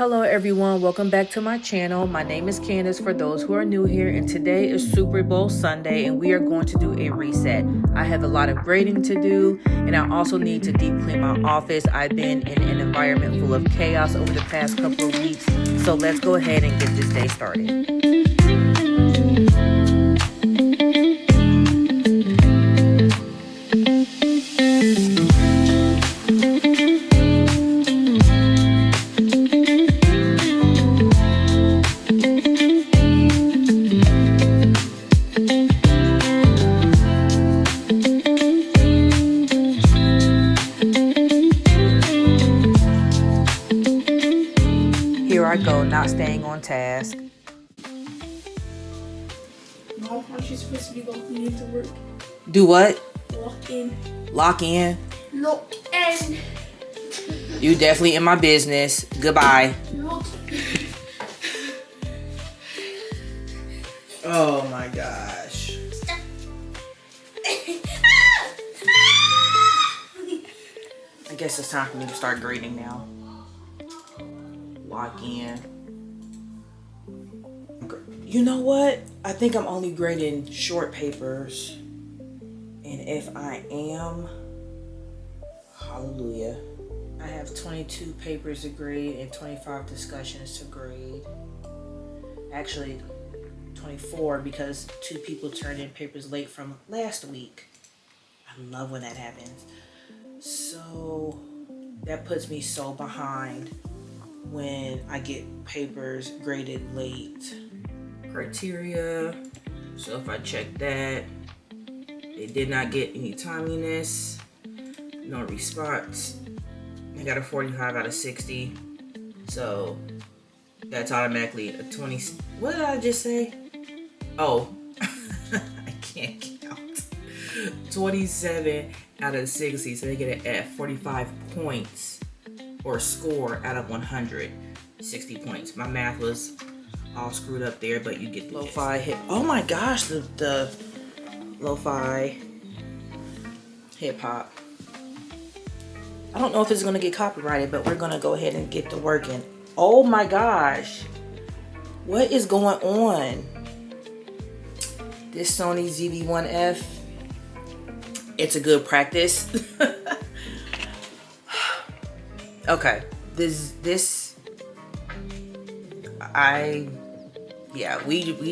Hello everyone, welcome back to my channel. My name is Candace for those who are new here, and today is Super Bowl Sunday and we are going to do a reset. I have a lot of grading to do and I also need to deep clean my office. I've been in an environment full of chaos over the past couple of weeks, so let's go ahead and get this day started. Here I go, not staying on task. Mom, aren't you supposed to be logging into work? Do what? Lock in. Lock in. Lock in. You definitely in my business. Goodbye. Lock in. Oh my gosh. I guess it's time for me to start grading now. Lock in. You know what? I think I'm only grading short papers. And if I am, hallelujah. I have 22 papers to grade and 25 discussions to grade. Actually, 24 because 2 people turned in papers late from last week. I love when that happens. So that puts me so behind when I get papers graded late. Criteria. So if I check that, they did not get any timeliness, no response. I got a 45 out of 60. So that's automatically a 20. What did I just say? Oh, I can't count. 27 out of 60. So they get an F, 45 points or score out of 100. 60 points. My math was all screwed up there, but you get the lo-fi hip. Oh my gosh, the lo-fi hip hop. I don't know if it's gonna get copyrighted, but we're gonna go ahead and get to working. Oh my gosh, what is going on? This Sony ZV-1F, it's a good practice. Okay, we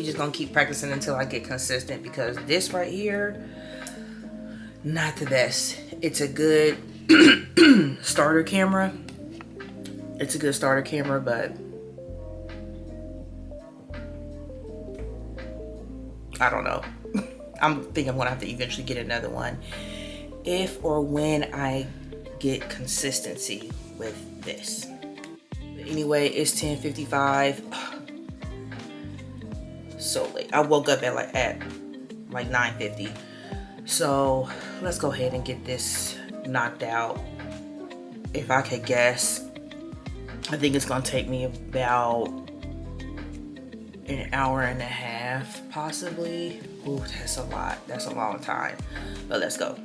just gonna keep practicing until I get consistent, because this right here, not the best. It's a good starter camera. It's a good starter camera, but I don't know. I'm thinking I'm gonna have to eventually get another one if or when I get consistency with this. But anyway, it's 10:55. So late. I woke up at like 9:50. So let's go ahead and get this knocked out. If I could guess, I think it's gonna take me about an hour and a half, possibly. Ooh, that's a lot. That's a long time. But let's go.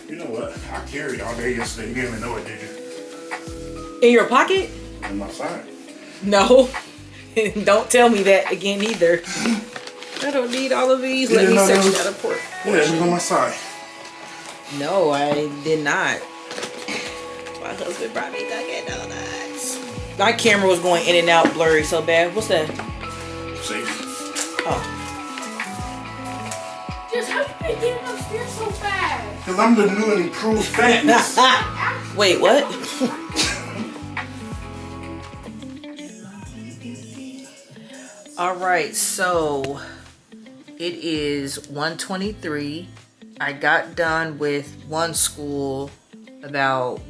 You know what? I carried all day yesterday. You didn't even know it, did you? In your pocket? On my side. No. Don't tell me that again either. I don't need all of these. Let me search that report. Yeah, it was on my side. No, I did not. My husband brought me Dunkin' Donuts. My camera was going in and out blurry so bad. What's that? See? Oh. Just how you been getting upstairs so fast? Because I'm the new and improved fatness. Wait, what? All right, so it is 1:23. I got done with one school about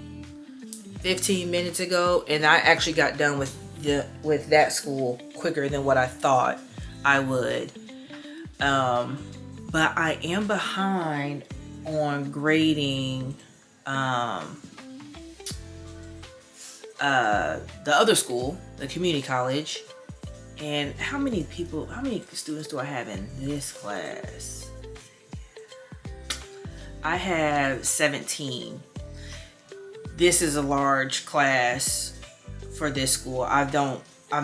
15 minutes ago, and I actually got done with that school quicker than what I thought I would. But I am behind on grading the other school, the community college. And how many students do I have in this class? I have 17. This is a large class for this school. I've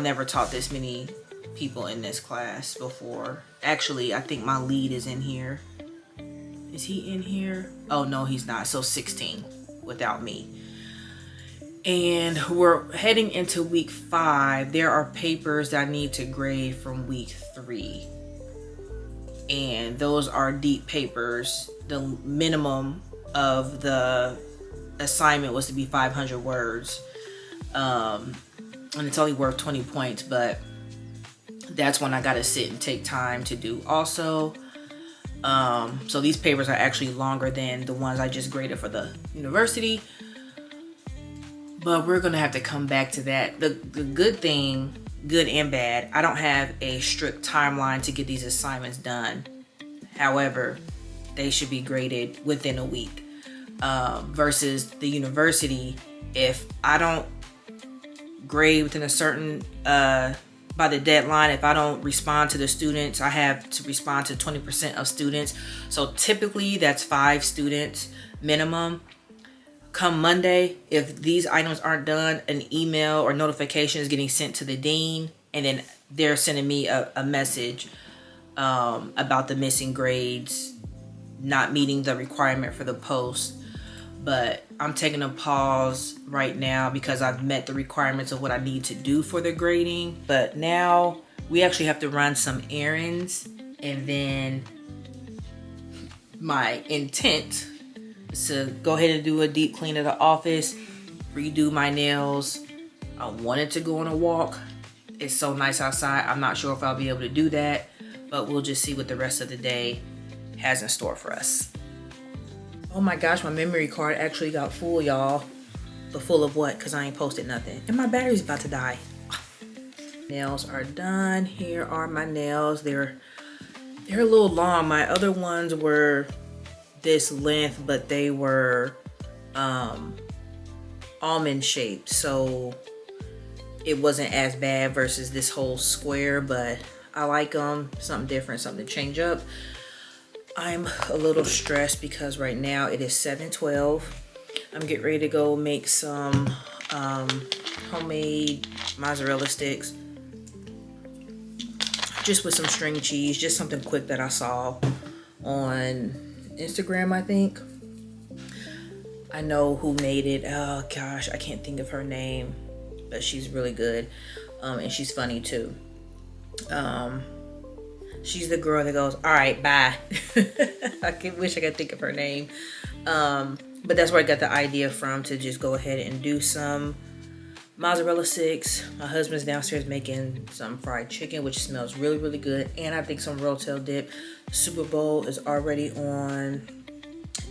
never taught this many people in this class before. Actually, I think my lead is in here. Is he in here? Oh no, he's not. So 16 without me. And we're heading into week 5. There are papers that I need to grade from week 3. And those are deep papers. The minimum of the assignment was to be 500 words. And it's only worth 20 points, but that's when I gotta sit and take time to do also. So these papers are actually longer than the ones I just graded for the university. But we're gonna have to come back to that. The good thing, good and bad, I don't have a strict timeline to get these assignments done. However, they should be graded within a week. Versus the university, if I don't grade within a certain by the deadline, if I don't respond to the students, I have to respond to 20% of students. So typically that's 5 students minimum. Come Monday, if these items aren't done, an email or notification is getting sent to the dean, and then they're sending me a message about the missing grades not meeting the requirement for the post. But I'm taking a pause right now because I've met the requirements of what I need to do for the grading. But now we actually have to run some errands, and then my intent is to go ahead and do a deep clean of the office, redo my nails. I wanted to go on a walk. It's so nice outside. I'm not sure if I'll be able to do that, but we'll just see what the rest of the day has in store for us. Oh my gosh, my memory card actually got full, y'all. But full of what? Because I ain't posted nothing. And my battery's about to die. Nails are done. Here are my nails. They're a little long. My other ones were this length, but they were almond shaped. So it wasn't as bad versus this whole square, but I like them. Something different, something to change up. I'm a little stressed because right now it is 7:12. I'm getting ready to go make some homemade mozzarella sticks, just with some string cheese, just something quick that I saw on Instagram, I think. I know who made it. Oh gosh, I can't think of her name, but she's really good, and she's funny too. She's the girl that goes, all right, bye. Wish I could think of her name. But that's where I got the idea from, to just go ahead and do some mozzarella sticks. My husband's downstairs making some fried chicken, which smells really, really good. And I think some rotel dip. Super Bowl is already on.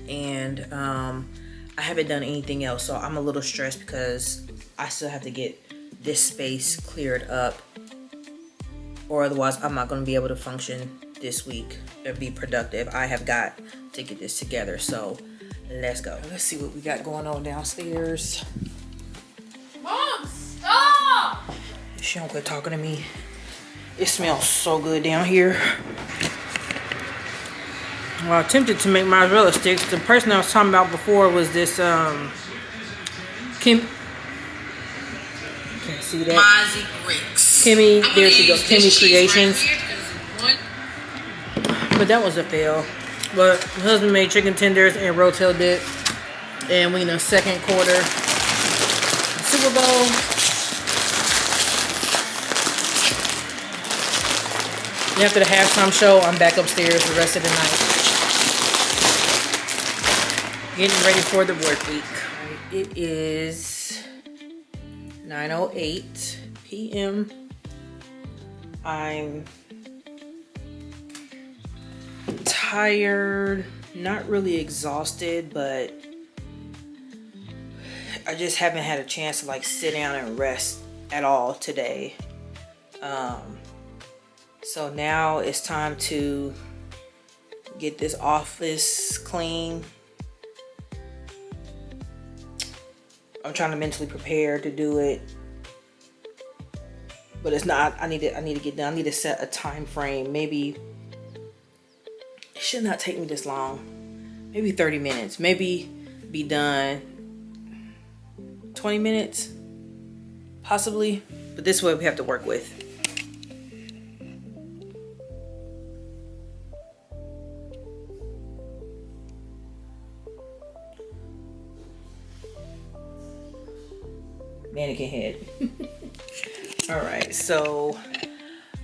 And I haven't done anything else. So I'm a little stressed because I still have to get this space cleared up, or otherwise I'm not going to be able to function this week or be productive. I have got to get this together, so let's go. Let's see what we got going on downstairs. Mom, stop! She don't quit talking to me. It smells so good down here. Well, I attempted to make mozzarella sticks. The person I was talking about before was this Kim. Can't see that. Mozzie Bricks. Kimmy, there she goes. Kimmy Creations. But that was a fail. But my husband made chicken tenders and rotel dip, and we in the second quarter Super Bowl. And after the halftime show, I'm back upstairs the rest of the night, getting ready for the work week. It is 9:08 p.m. I'm tired, not really exhausted, but I just haven't had a chance to like sit down and rest at all today. So now it's time to get this office clean. I'm trying to mentally prepare to do it, but it's not. I need to get done. I need to set a time frame. Maybe it should not take me this long. maybe 30 minutes, maybe be done 20 minutes, possibly, but this is what we have to work with. Mannequin head. All right, so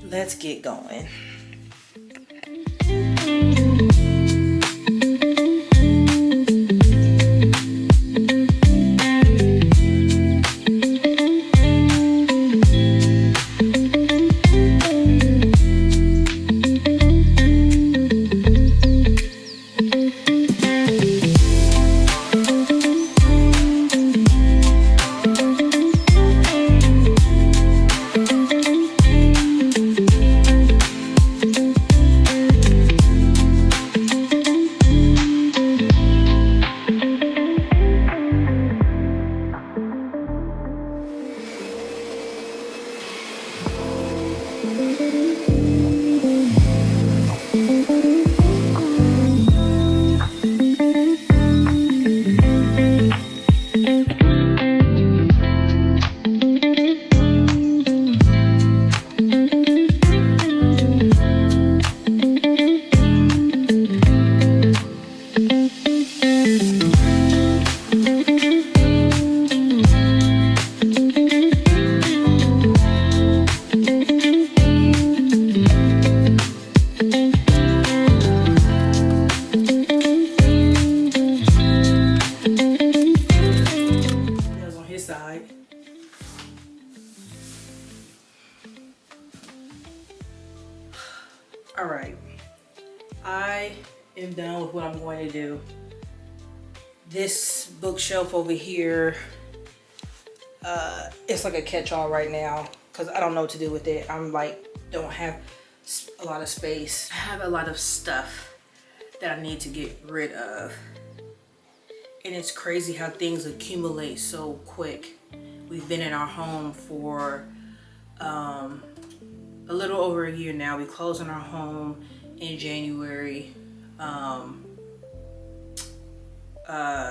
let's get going. All right, I am done with what I'm going to do. This bookshelf over here, it's like a catch-all right now because I don't know what to do with it. I'm like, don't have a lot of space. I have a lot of stuff that I need to get rid of. And it's crazy how things accumulate so quick. We've been in our home for a little over a year now. We closed on our home in January.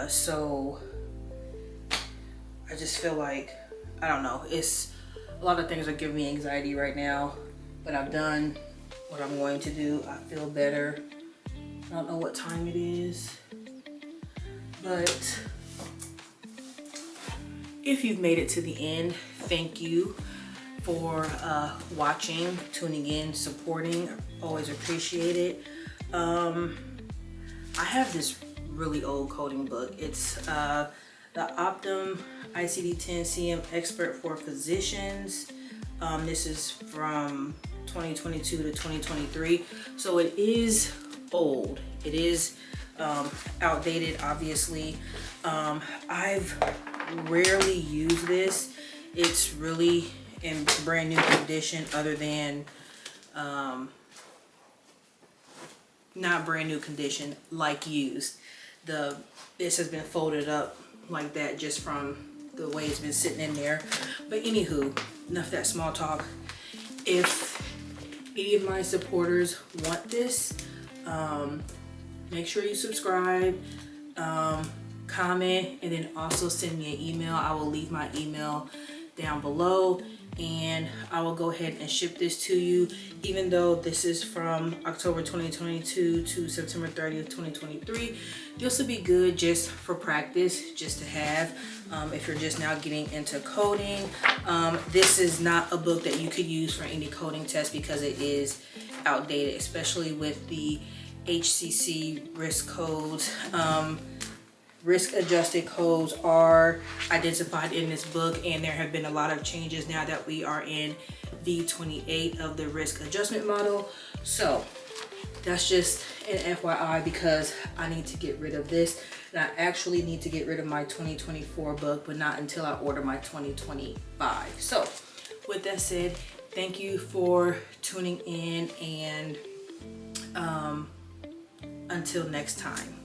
So I just feel like, I don't know, it's a lot of things are giving me anxiety right now, but I've done what I'm going to do. I feel better. I don't know what time it is, but if you've made it to the end, thank you for watching, tuning in, supporting. Always appreciate it. I have this really old coding book. It's the Optum ICD-10 CM Expert for Physicians. This is from 2022 to 2023, so it is old. It is outdated, obviously. I've rarely used this. It's really in brand new condition, other than not brand new condition, like used. This has been folded up like that just from the way it's been sitting in there. But anywho, enough of that small talk. If any of my supporters want this, make sure you subscribe, comment, and then also send me an email. I will leave my email down below, and I will go ahead and ship this to you. Even though this is from October 2022 to September 30th, 2023, this will be good just for practice, just to have if you're just now getting into coding. This is not a book that you could use for any coding test because it is outdated, especially with the HCC risk codes. Risk adjusted codes are identified in this book, and there have been a lot of changes now that we are in V28 of the risk adjustment model. So that's just an FYI, because I need to get rid of this, and I actually need to get rid of my 2024 book, but not until I order my 2025. So with that said, thank you for tuning in, and until next time.